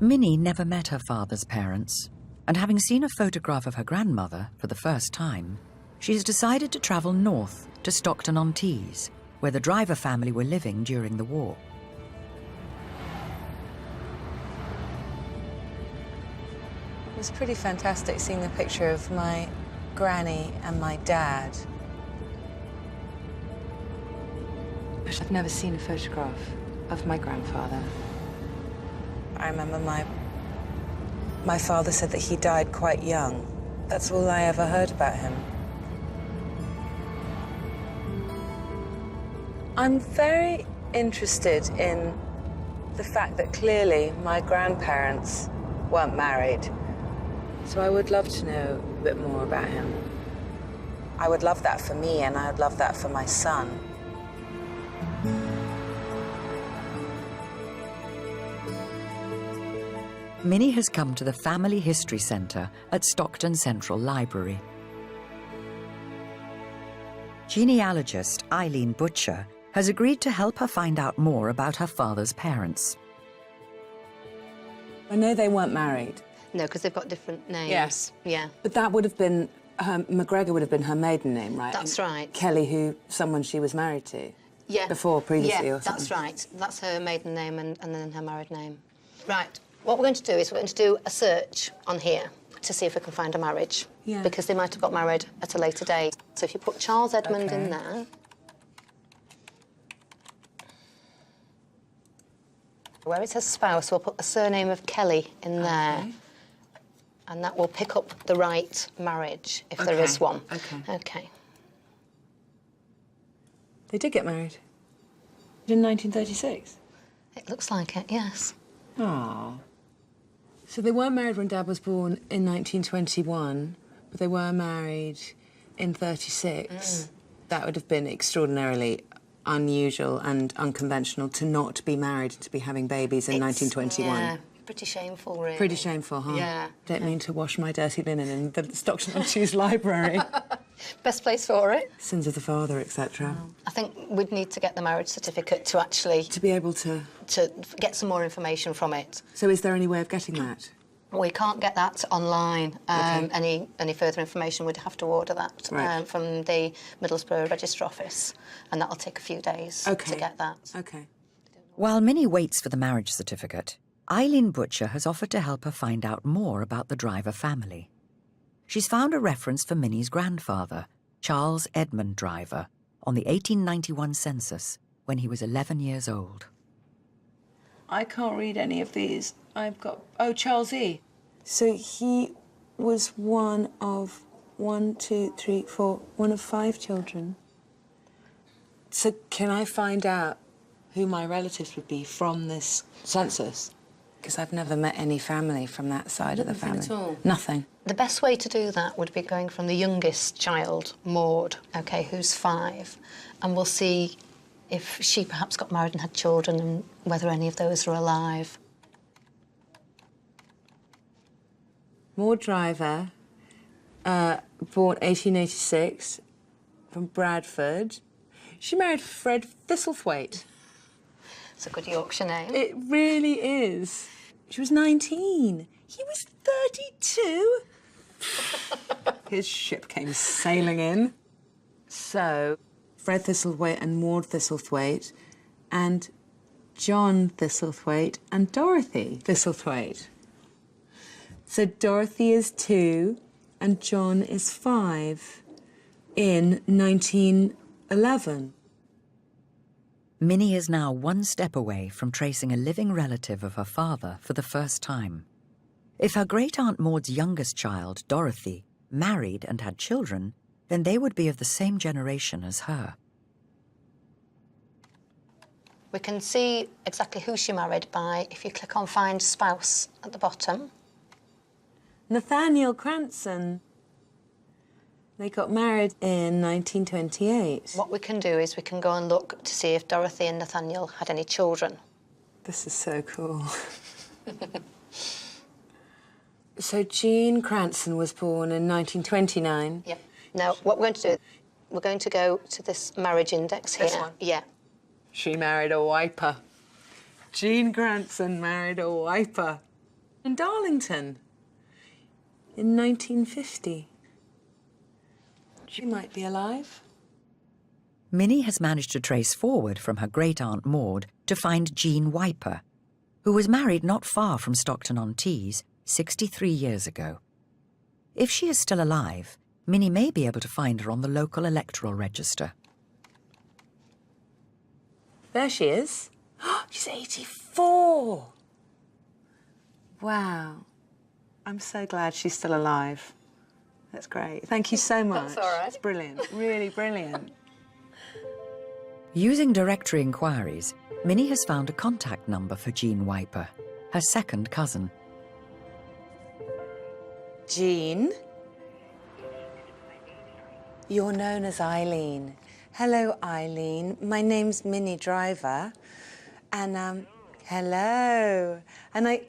Minnie never met her father's parents, and having seen a photograph of her grandmother for the first time, she has decided to travel north to Stockton-on-Tees, where the Driver family were living during the war. It was pretty fantastic seeing the picture of my granny and my dad. I've never seen a photograph of my grandfather. I remember my father said that he died quite young. That's all I ever heard about him. I'm very interested in the fact that clearly my grandparents weren't married. So I would love to know a bit more about him. I would love that for me, and I would love that for my son. Minnie has come to the Family History Centre at Stockton Central Library. Genealogist Eileen Butcher has agreed to help her find out more about her father's parents. I know they weren't married. No, because they've got different names. Yes. Yeah. But that would have been, McGregor would have been her maiden name, right? That's right. Kelly, someone she was married to. Yeah. Previously, yeah, or something. that's right. That's her maiden name and then her married name. Right. What we're going to do is we're going to do a search on here to see if we can find a marriage. Yeah. Because they might have got married at a later date. So if you put Charles Edmund in there... Where it says spouse, we'll put the surname of Kelly in there. And that will pick up the right marriage, if there is one. OK. They did get married. In 1936? It looks like it, yes. Oh. So they weren't married when Dad was born in 1921, but they were married in 36. That would have been extraordinarily unusual and unconventional to not be married and to be having babies in 1921. Yeah, pretty shameful, really. Pretty shameful, huh? Yeah. Don't mean to wash my dirty linen in the Stockton-on-Tees library. Best place for it. Sins of the father, etc. I think we'd need to get the marriage certificate to actually... To be able to get some more information from it. So is there any way of getting that? We can't get that online. Any further information, we'd have to order that from the Middlesbrough Register Office, and that'll take a few days to get that. OK. While Minnie waits for the marriage certificate, Eileen Butcher has offered to help her find out more about the Driver family. She's found a reference for Minnie's grandfather, Charles Edmund Driver, on the 1891 census when he was 11 years old. I can't read any of these. I've got... Oh, Charles E. So he was one of 1, 2, 3, 4, one of 5 children. So can I find out who my relatives would be from this census? Because I've never met any family from that side of the family. Nothing at all? Nothing. The best way to do that would be going from the youngest child, Maud, OK, who's 5, and we'll see if she perhaps got married and had children and whether any of those are alive. Maud Driver, born 1886, from Bradford. She married Fred Thistlethwaite. It's a good Yorkshire name. It really is. She was 19. He was 32. His ship came sailing in. So, Fred Thistlethwaite and Maud Thistlethwaite and John Thistlethwaite and Dorothy Thistlethwaite. So Dorothy is 2 and John is 5 in 1911. Minnie is now one step away from tracing a living relative of her father for the first time. If her great-aunt Maud's youngest child, Dorothy, married and had children, then they would be of the same generation as her. We can see exactly who she married by if you click on Find Spouse at the bottom. Nathaniel Cranston. They got married in 1928. What we can do is we can go and look to see if Dorothy and Nathaniel had any children. This is so cool. So Jean Cranston was born in 1929. Yep. Now, what we're going to do, we're going to go to this marriage index here. This one? Yeah. She married a wiper. Jean Cranston married a wiper. In Darlington. In 1950. She might be alive. Minnie has managed to trace forward from her great-aunt Maud to find Jean Wiper, who was married not far from Stockton-on-Tees 63 years ago. If she is still alive, Minnie may be able to find her on the local electoral register. There she is. She's 84. Wow. I'm so glad she's still alive. That's great. Thank you so much. That's all right. It's brilliant. Really brilliant. Using directory inquiries, Minnie has found a contact number for Jean Wiper, her second cousin. Jean? You're known as Eileen. Hello, Eileen. My name's Minnie Driver. And, hello. And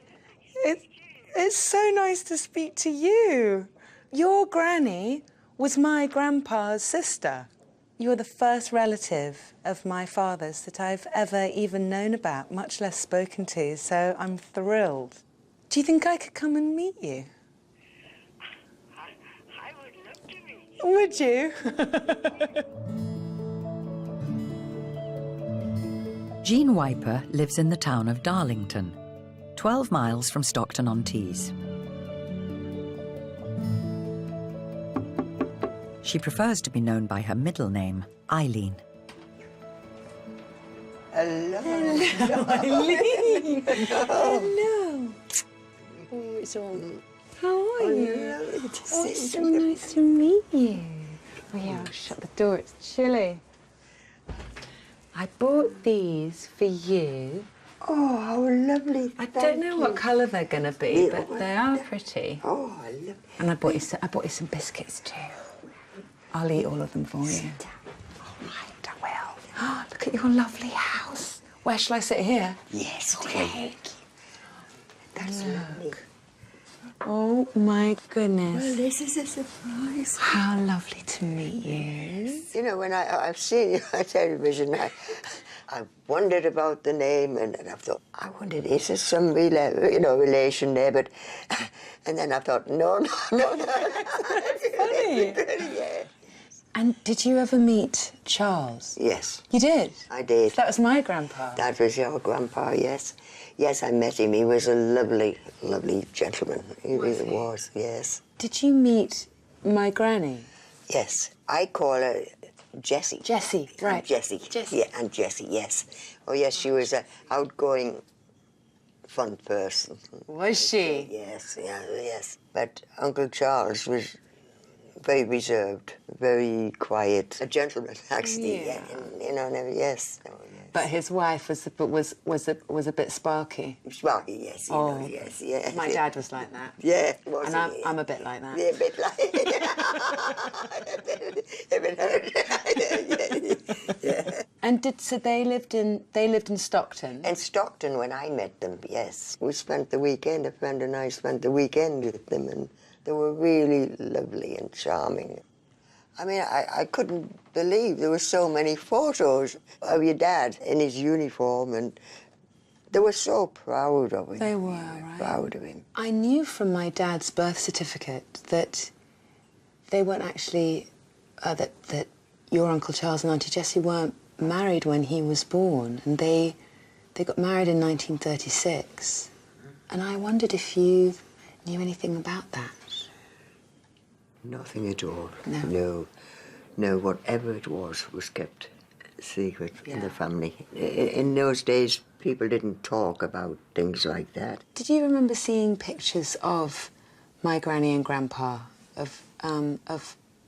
it's so nice to speak to you. Your granny was my grandpa's sister. You're the first relative of my father's that I've ever even known about, much less spoken to, so I'm thrilled. Do you think I could come and meet you? I would love to meet you. Would you? Jean Wiper lives in the town of Darlington, 12 miles from Stockton-on-Tees. She prefers to be known by her middle name, Eileen. Hello. Eileen! Hello. Oh, it's all... How are you? Lovely to Oh, see it's you. so nice to meet you. Oh, yeah, I'll shut the door. It's chilly. I bought these for you. Oh, how lovely. I don't know what colour they're going to be, but they are pretty. Oh, I love it. And I bought you some biscuits too. I'll eat all of them for you. All right, I will. Look at your lovely house. Where shall I sit here? Yes, thank you. That's lovely. Oh my Well, goodness. this is a surprise. How lovely to meet you. You know, when I've seen you on television, I wondered about the name, and I thought, I wondered, is there some relation there? But, and then I thought, no. Funny. Yeah. And did you ever meet Charles? Yes, You did? I did. That was my grandpa. That was your grandpa, yes. Yes, I met him. He was a lovely, lovely gentleman. He really was, yes. Did you meet my granny? Yes, I call her Jessie. Jessie, right. Jessie. Jessie. Yeah, and Jessie, yes. Oh, yes, she was an outgoing, fun person. Was she? Yes, yeah, yes. But Uncle Charles was very reserved, very quiet. A gentleman, actually. Yeah. Yes. Oh, yes. But his wife was a bit sparky. Sparky, yes, yes. My dad was like that. Yeah, was And he? I'm a bit like that. Yeah, a bit like. Yeah. And so they lived in Stockton. In Stockton when I met them, yes. We spent the weekend, a friend and I spent the weekend with them, and they were really lovely and charming. I mean, I couldn't believe there were so many photos of your dad in his uniform, and they were so proud of him. They were, right? Proud of him. I knew from my dad's birth certificate that they weren't actually, that your Uncle Charles and Auntie Jessie weren't married when he was born, and they got married in 1936. And I wondered if you knew anything about that. Nothing at all. No. No, whatever it was kept secret in the Yeah. family. In those days, people didn't talk about things like that. Did you remember seeing pictures of my granny and grandpa, of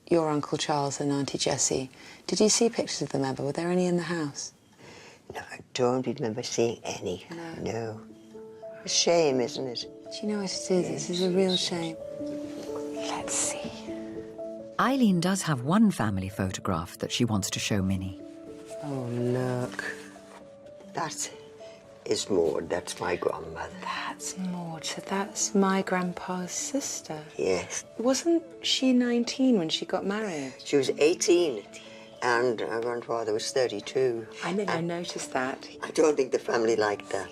your Uncle Charles and Auntie Jessie? Did you see pictures of them ever? Were there any in the house? No, I don't remember seeing any. No. A shame, isn't it? Do you know what it is? This is a real shame. Let's see. Eileen does have one family photograph that she wants to show Minnie. Oh, look. That is Maud. That's my grandmother. That's Maud. So that's my grandpa's sister. Yes. Wasn't she 19 when she got married? She was 18, and her grandfather was 32. I think I noticed that. I don't think the family liked that.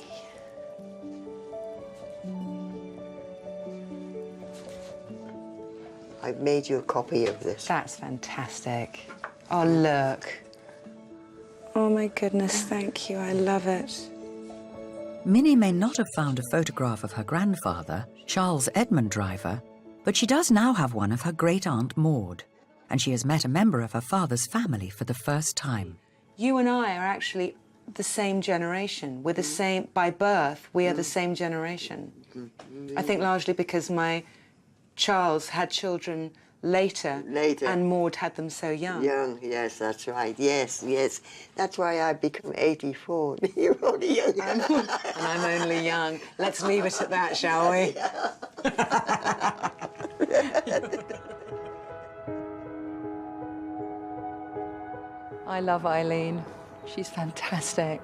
I've made you a copy of this. That's fantastic. Oh, look. Oh, my goodness, thank you. I love it. Minnie may not have found a photograph of her grandfather, Charles Edmund Driver, but she does now have one of her great-aunt Maud, and she has met a member of her father's family for the first time. You and I are actually the same generation. We're the same, by birth, we are the same generation. I think largely because my Charles had children later. And Maud had them so young. Young, yes, that's right. Yes, yes. That's why I've become 84. You're only young. And I'm only young. Let's leave it at that, shall we? I love Eileen. She's fantastic.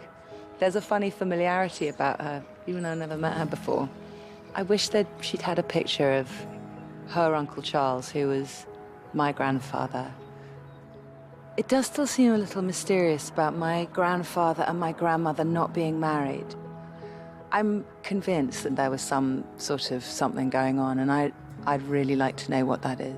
There's a funny familiarity about her, even though I never met her before. I wish that she'd had a picture of her Uncle Charles, who was my grandfather. It does still seem a little mysterious about my grandfather and my grandmother not being married. I'm convinced that there was some sort of something going on, and I'd really like to know what that is.